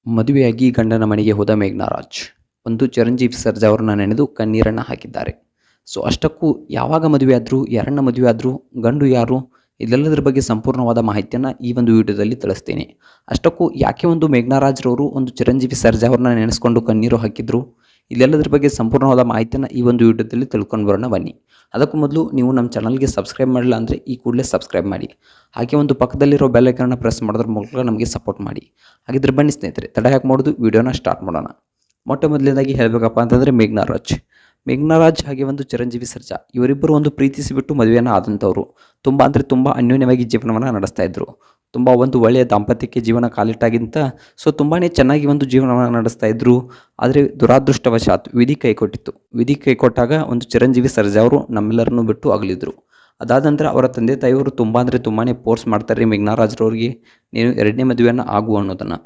ಮದುವೆಯಾಗಿ ಗಂಡನ ಮನೆಗೆ ಹೋದ ಮೇಘ್ನಾ ರಾಜ್ ಒಂದು ಚಿರಂಜೀವಿ ಸರ್ಜಾ ಅವರನ್ನ ನೆನೆದು ಕಣ್ಣೀರನ್ನು ಹಾಕಿದ್ದಾರೆ. ಸೊ ಅಷ್ಟಕ್ಕೂ ಯಾವಾಗ ಮದುವೆ ಆದರೂ, ಯಾರನ್ನ ಮದುವೆ ಆದರೂ, ಗಂಡು ಯಾರು, ಇದೆಲ್ಲದರ ಬಗ್ಗೆ ಸಂಪೂರ್ಣವಾದ ಮಾಹಿತಿಯನ್ನು ಈ ಒಂದು ವಿಡಿಯೋದಲ್ಲಿ ತಿಳಿಸ್ತೀನಿ. ಅಷ್ಟಕ್ಕೂ ಯಾಕೆ ಒಂದು ಮೇಘ್ನಾ ರಾಜ್ರವರು ಒಂದು ಚಿರಂಜೀವಿ ಸರ್ಜಾ ಅವ್ರನ್ನ ನೆನೆಸ್ಕೊಂಡು ಕಣ್ಣೀರು ಹಾಕಿದ್ರು, ಇದೆಲ್ಲದರ ಬಗ್ಗೆ ಸಂಪೂರ್ಣವಾದ ಮಾಹಿತಿಯನ್ನು ಈ ಒಂದು ವಿಡಿಯೋದಲ್ಲಿ ತಿಳ್ಕೊಂಡು ಬರೋಣ ಬನ್ನಿ. ಅದಕ್ಕೂ ಮೊದಲು ನೀವು ನಮ್ಮ ಚಾನಲ್ಗೆ ಸಬ್ಸ್ಕ್ರೈಬ್ ಮಾಡಿಲ್ಲ ಅಂದರೆ ಈ ಕೂಡಲೇ ಸಬ್ಸ್ಕ್ರೈಬ್ ಮಾಡಿ. ಹಾಗೆ ಒಂದು ಪಕ್ಕದಲ್ಲಿರೋ ಬೆಲ್ ಐಕಾನ್ನ ಪ್ರೆಸ್ ಮಾಡೋದ್ರ ಮೂಲಕ ನಮಗೆ ಸಪೋರ್ಟ್ ಮಾಡಿ. ಹಾಗಿದ್ರೆ ಬನ್ನಿ ಸ್ನೇಹಿತರೆ, ತಡ ಯಾಕೆ ಮಾಡೋದು, ವಿಡಿಯೋನ ಸ್ಟಾರ್ಟ್ ಮಾಡೋಣ. ಮೊಟ್ಟ ಮೊದಲನೇದಾಗಿ ಹೇಳಬೇಕಪ್ಪ ಅಂತಂದರೆ ಮೇಘ್ನಾ ರಾಜ್ ಹಾಗೆ ಒಂದು ಚಿರಂಜೀವಿ ಸರ್ಜಾ ಇವರಿಬ್ಬರು ಒಂದು ಪ್ರೀತಿಸಿಬಿಟ್ಟು ಮದುವೆಯನ್ನು ಆದಂಥವ್ರು. ತುಂಬ ಅಂದರೆ ತುಂಬ ಅನ್ಯೋನ್ಯವಾಗಿ ಜೀವನವನ್ನು ನಡೆಸ್ತಾ ಇದ್ದರು. ತುಂಬ ಒಂದು ಒಳ್ಳೆಯ ದಾಂಪತ್ಯಕ್ಕೆ ಜೀವನ ಕಾಲಿಟ್ಟಾಗಿಂತ ತುಂಬಾ ಚೆನ್ನಾಗಿ ಒಂದು ಜೀವನವನ್ನು ನಡೆಸ್ತಾ ಇದ್ದರು. ಆದರೆ ದುರಾದೃಷ್ಟವಶಾತ್ ವಿಧಿ ಕೈ ಕೊಟ್ಟಿತ್ತು. ವಿಧಿ ಕೈ ಕೊಟ್ಟಾಗ ಒಂದು ಚಿರಂಜೀವಿ ಸರ್ಜಾ ಅವರು ನಮ್ಮೆಲ್ಲರನ್ನು ಬಿಟ್ಟು ಅಗಲಿದ್ರು. ಅದಾದ ನಂತರ ಅವರ ತಂದೆ ತಾಯಿಯವರು ತುಂಬ ಅಂದರೆ ತುಂಬಾ ಫೋರ್ಸ್ ಮಾಡ್ತಾರೆ ಮೇಘ್ನಾ ರಾಜ್ರವ್ರಿಗೆ, ನೀನು ಎರಡನೇ ಮದುವೆಯನ್ನು ಆಗು ಅನ್ನೋದನ್ನು.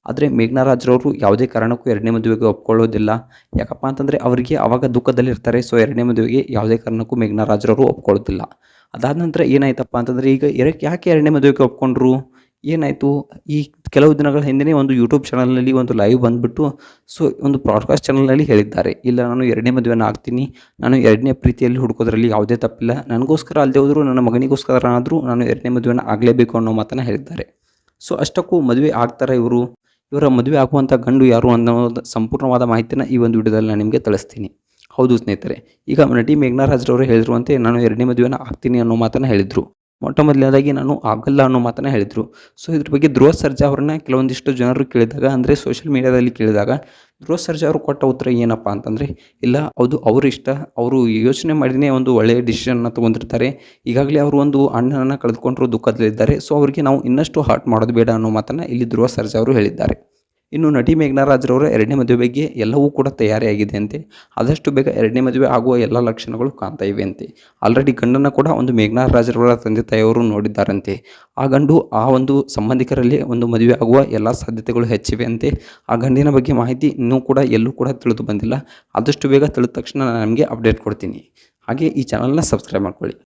ಆದರೆ ಮೇಘ್ನಾ ರಾಜ್ರವರು ಯಾವುದೇ ಕಾರಣಕ್ಕೂ ಎರಡನೇ ಮದುವೆಗೆ ಒಪ್ಕೊಳ್ಳೋದಿಲ್ಲ. ಯಾಕಪ್ಪ ಅಂತಂದರೆ ಅವರಿಗೆ ಆವಾಗ ದುಃಖದಲ್ಲಿರ್ತಾರೆ. ಸೊ ಎರಡನೇ ಮದುವೆಗೆ ಯಾವುದೇ ಕಾರಣಕ್ಕೂ ಮೇಘ್ನಾ ರಾಜ್ರವರು ಒಪ್ಕೊಳ್ಳೋದಿಲ್ಲ. ಅದಾದ ನಂತರ ಏನಾಯ್ತಪ್ಪ ಅಂತಂದರೆ, ಈಗ ಯಾಕೆ ಎರಡನೇ ಮದುವೆಗೆ ಒಪ್ಕೊಂಡ್ರು, ಏನಾಯಿತು, ಈ ಕೆಲವು ದಿನಗಳ ಹಿಂದೆ ಒಂದು ಯೂಟ್ಯೂಬ್ ಚಾನಲ್ನಲ್ಲಿ ಒಂದು ಲೈವ್ ಬಂದುಬಿಟ್ಟು ಒಂದು ಬ್ರಾಡ್ಕಾಸ್ಟ್ ಚಾನಲ್ನಲ್ಲಿ ಹೇಳಿದ್ದಾರೆ, ಇಲ್ಲ ನಾನು ಎರಡನೇ ಮದುವೆನ ಆಗ್ತೀನಿ, ನಾನು ಎರಡನೇ ಪ್ರೀತಿಯಲ್ಲಿ ಹುಡುಕೋದ್ರಲ್ಲಿ ಯಾವುದೇ ತಪ್ಪಿಲ್ಲ, ನನಗೋಸ್ಕರ ಅಲ್ಲದೆ ಹೋದರೂ ನನ್ನ ಮಗನಿಗೋಸ್ಕರ ಆದರೂ ನಾನು ಎರಡನೇ ಮದುವೆನ ಆಗಲೇಬೇಕು ಅನ್ನೋ ಮಾತನ್ನು ಹೇಳಿದ್ದಾರೆ. ಸೊ ಅಷ್ಟಕ್ಕೂ ಮದುವೆ ಆಗ್ತಾರೆ ಇವರ ಮದುವೆ ಆಗುವಂಥ ಗಂಡು ಯಾರು ಅನ್ನೋದು ಸಂಪೂರ್ಣವಾದ ಮಾಹಿತಿನ ಈ ಒಂದು ವಿಡಿಯೋದಲ್ಲಿ ನಾನು ನಿಮಗೆ ತಿಳಿಸ್ತೀನಿ. ಹೌದು ಸ್ನೇಹಿತರೆ, ಈಗ ನಟಿ ಮೇಘ್ನಾ ರಾಜ್ರವರು ಹೇಳಿರುವಂತೆ ನಾನು ಎರಡನೇ ಮದುವೆನ ಆಗ್ತೀನಿ ಅನ್ನೋ ಮಾತನ್ನು ಹೇಳಿದರು. ಮೊಟ್ಟ ಮೊದಲನೇದಾಗಿ ನಾನು ಆಗಲ್ಲ ಅನ್ನೋ ಮಾತನ್ನು ಹೇಳಿದರು. ಸೊ ಇದ್ರ ಬಗ್ಗೆ ಧ್ರುವ ಸರ್ಜಾ ಅವ್ರನ್ನ ಕೆಲವೊಂದಿಷ್ಟು ಜನರು ಕೇಳಿದಾಗ, ಅಂದರೆ ಸೋಷಿಯಲ್ ಮೀಡಿಯಾದಲ್ಲಿ ಕೇಳಿದಾಗ ಧ್ರುವ ಸರ್ಜಾ ಅವರು ಕೊಟ್ಟ ಉತ್ತರ ಏನಪ್ಪ ಅಂತಂದರೆ, ಇಲ್ಲ ಅದು ಅವ್ರ ಇಷ್ಟ, ಅವರು ಯೋಚನೆ ಮಾಡಿನೇ ಒಂದು ಒಳ್ಳೆಯ ಡಿಸಿಷನ್ನ ತೊಗೊಂಡಿರ್ತಾರೆ. ಈಗಾಗಲೇ ಅವರು ಒಂದು ಅಣ್ಣನನ್ನು ಕಳೆದುಕೊಂಡ್ರು, ದುಃಖದಲ್ಲಿದ್ದಾರೆ. ಸೊ ಅವರಿಗೆ ನಾವು ಇನ್ನಷ್ಟು ಹರ್ಟ್ ಮಾಡೋದು ಬೇಡ ಅನ್ನೋ ಮಾತನ್ನು ಇಲ್ಲಿ ಧ್ರುವ ಸರ್ಜಾ ಅವರು ಹೇಳಿದ್ದಾರೆ. ಇನ್ನು ನಟಿ ಮೇಘ್ನಾ ರಾಜ್ರವರ ಎರಡನೇ ಮದುವೆ ಬಗ್ಗೆ ಎಲ್ಲವೂ ಕೂಡ ತಯಾರಿಯಾಗಿದೆ ಅಂತೆ. ಆದಷ್ಟು ಬೇಗ ಎರಡನೇ ಮದುವೆ ಆಗುವ ಎಲ್ಲ ಲಕ್ಷಣಗಳು ಕಾಣ್ತಾ ಇವೆ ಅಂತೆ. ಆಲ್ರೆಡಿ ಗಂಡನ್ನು ಕೂಡ ಒಂದು ಮೇಘ್ನಾ ರಾಜ್ರವರ ತಂದೆ ತಾಯಿಯವರು ನೋಡಿದ್ದಾರಂತೆ. ಆ ಗಂಡು ಆ ಒಂದು ಸಂಬಂಧಿಕರಲ್ಲಿ ಒಂದು ಮದುವೆ ಆಗುವ ಎಲ್ಲ ಸಾಧ್ಯತೆಗಳು ಹೆಚ್ಚಿವೆ ಅಂತೆ. ಆ ಗಂಡಿನ ಬಗ್ಗೆ ಮಾಹಿತಿ ಇನ್ನೂ ಕೂಡ ಎಲ್ಲೂ ಕೂಡ ತಿಳಿದು ಬಂದಿಲ್ಲ. ಆದಷ್ಟು ಬೇಗ ತಿಳಿದ ತಕ್ಷಣ ನಾನು ನಿಮಗೆ ಅಪ್ಡೇಟ್ ಕೊಡ್ತೀನಿ. ಹಾಗೆ ಈ ಚಾನಲ್ನ ಸಬ್ಸ್ಕ್ರೈಬ್ ಮಾಡ್ಕೊಳ್ಳಿ.